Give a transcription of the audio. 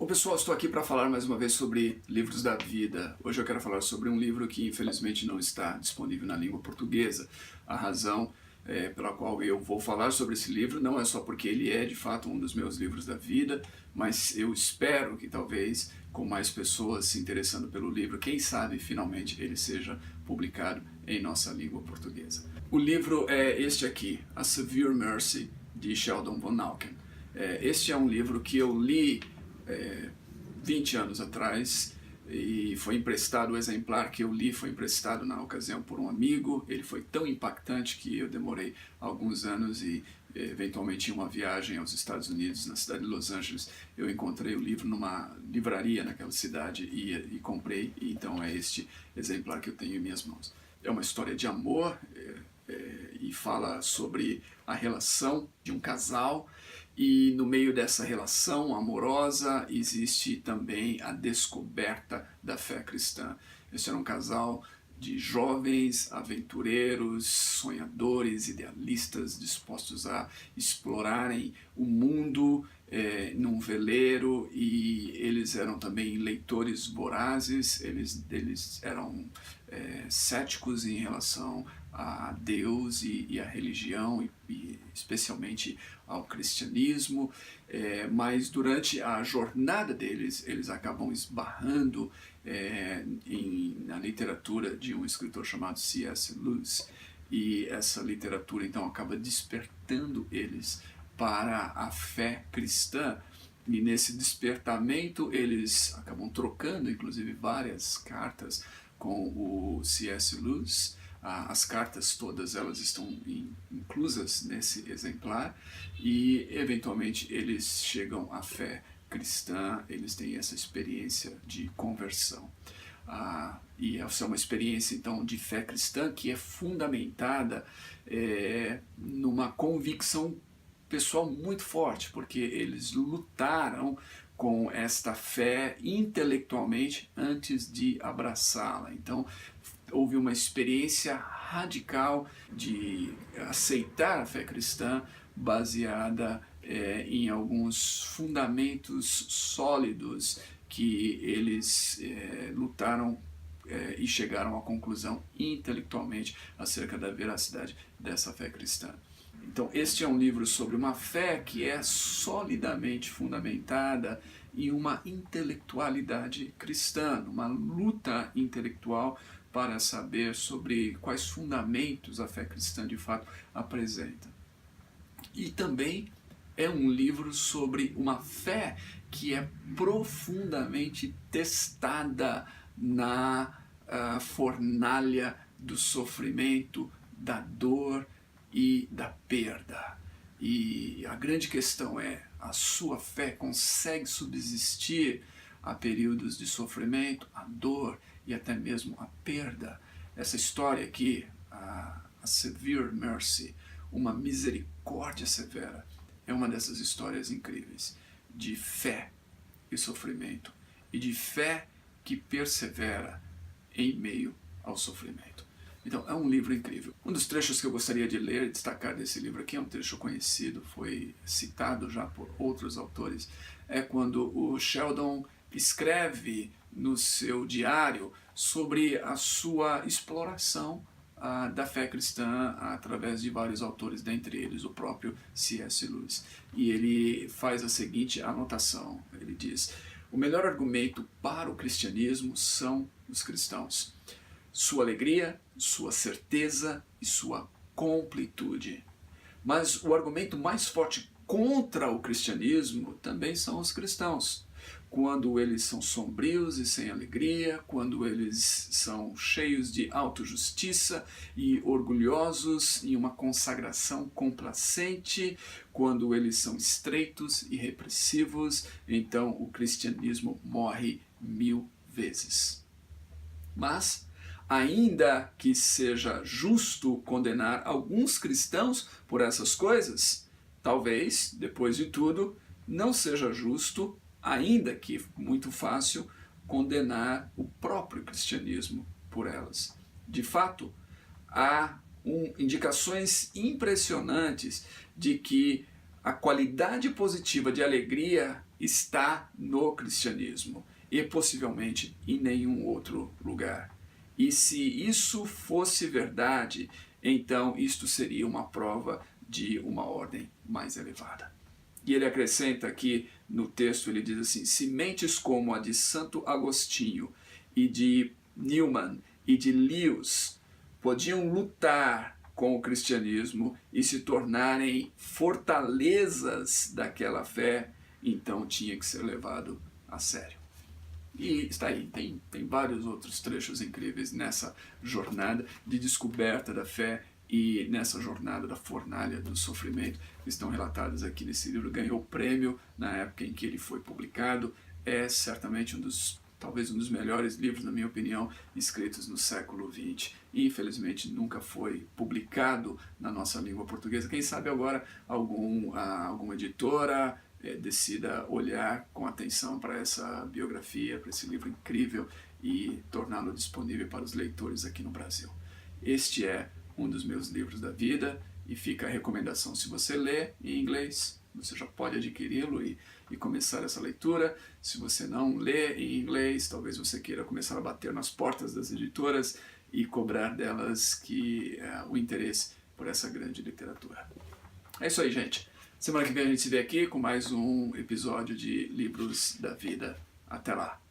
Bom, pessoal, estou aqui para falar mais uma vez sobre livros da vida. Hoje eu quero falar sobre um livro que infelizmente não está disponível na língua portuguesa. A razão pela qual eu vou falar sobre esse livro não é só porque ele é de fato um dos meus livros da vida, mas eu espero que talvez com mais pessoas se interessando pelo livro, quem sabe finalmente ele seja publicado em nossa língua portuguesa. O livro é este aqui, A Severe Mercy, de Sheldon Vanauken. Este é um livro que eu li 20 anos atrás e foi emprestado, o exemplar que eu li foi emprestado na ocasião por um amigo. Ele foi tão impactante que eu demorei alguns anos e eventualmente em uma viagem aos Estados Unidos, na cidade de Los Angeles, eu encontrei o livro numa livraria naquela cidade e comprei, e então é este exemplar que eu tenho em minhas mãos. É uma história de amor e fala sobre a relação de um casal. E no meio dessa relação amorosa existe também a descoberta da fé cristã. Esse era um casal de jovens aventureiros, sonhadores, idealistas, dispostos a explorarem o mundo num veleiro, e eles eram também leitores vorazes, eles eram céticos em relação a Deus e a religião, e especialmente ao cristianismo, mas durante a jornada deles, eles acabam esbarrando na literatura de um escritor chamado C.S. Lewis, e essa literatura então acaba despertando eles para a fé cristã, e nesse despertamento eles acabam trocando inclusive várias cartas com o C.S. Lewis. As cartas todas elas estão inclusas nesse exemplar, e eventualmente eles chegam à fé cristã, eles têm essa experiência de conversão. E essa é uma experiência então de fé cristã que é fundamentada numa convicção pessoal muito forte, porque eles lutaram com esta fé intelectualmente antes de abraçá-la. Então houve uma experiência radical de aceitar a fé cristã baseada em alguns fundamentos sólidos que eles lutaram e chegaram à conclusão intelectualmente acerca da veracidade dessa fé cristã. Então este é um livro sobre uma fé que é solidamente fundamentada em uma intelectualidade cristã, uma luta intelectual para saber sobre quais fundamentos a fé cristã de fato apresenta. E também é um livro sobre uma fé que é profundamente testada na fornalha do sofrimento, da dor e da perda. E a grande questão é: a sua fé consegue subsistir a períodos de sofrimento, a dor e até mesmo a perda? Essa história aqui, a Severe Mercy, uma misericórdia severa, é uma dessas histórias incríveis de fé e sofrimento, e de fé que persevera em meio ao sofrimento. Então é um livro incrível. Um dos trechos que eu gostaria de ler e destacar desse livro aqui é um trecho conhecido, foi citado já por outros autores, é quando o Sheldon escreve no seu diário sobre a sua exploração da fé cristã através de vários autores, dentre eles o próprio C.S. Lewis. E ele faz a seguinte anotação, ele diz: o melhor argumento para o cristianismo são os cristãos. Sua alegria, sua certeza e sua completude. Mas o argumento mais forte contra o cristianismo também são os cristãos. Quando eles são sombrios e sem alegria, quando eles são cheios de autojustiça e orgulhosos em uma consagração complacente, quando eles são estreitos e repressivos, então o cristianismo morre 1000 vezes. Mas ainda que seja justo condenar alguns cristãos por essas coisas, talvez, depois de tudo, não seja justo, ainda que muito fácil, condenar o próprio cristianismo por elas. De fato, há indicações impressionantes de que a qualidade positiva de alegria está no cristianismo e possivelmente em nenhum outro lugar. E se isso fosse verdade, então isto seria uma prova de uma ordem mais elevada. E ele acrescenta aqui no texto, ele diz assim: se mentes como a de Santo Agostinho e de Newman e de Lewis podiam lutar com o cristianismo e se tornarem fortalezas daquela fé, então tinha que ser levado a sério. E está aí, tem vários outros trechos incríveis nessa jornada de descoberta da fé e nessa jornada da fornalha do sofrimento, que estão relatados aqui nesse livro. Ganhou prêmio na época em que ele foi publicado, é certamente talvez um dos melhores livros, na minha opinião, escritos no século XX. E, infelizmente, nunca foi publicado na nossa língua portuguesa. Quem sabe agora alguma editora decida olhar com atenção para essa biografia, para esse livro incrível e torná-lo disponível para os leitores aqui no Brasil. Este é um dos meus livros da vida e fica a recomendação: se você lê em inglês, você já pode adquiri-lo e começar essa leitura. Se você não lê em inglês, talvez você queira começar a bater nas portas das editoras e cobrar delas o interesse por essa grande literatura. É isso aí, gente. Semana que vem a gente se vê aqui com mais um episódio de Livros da Vida. Até lá!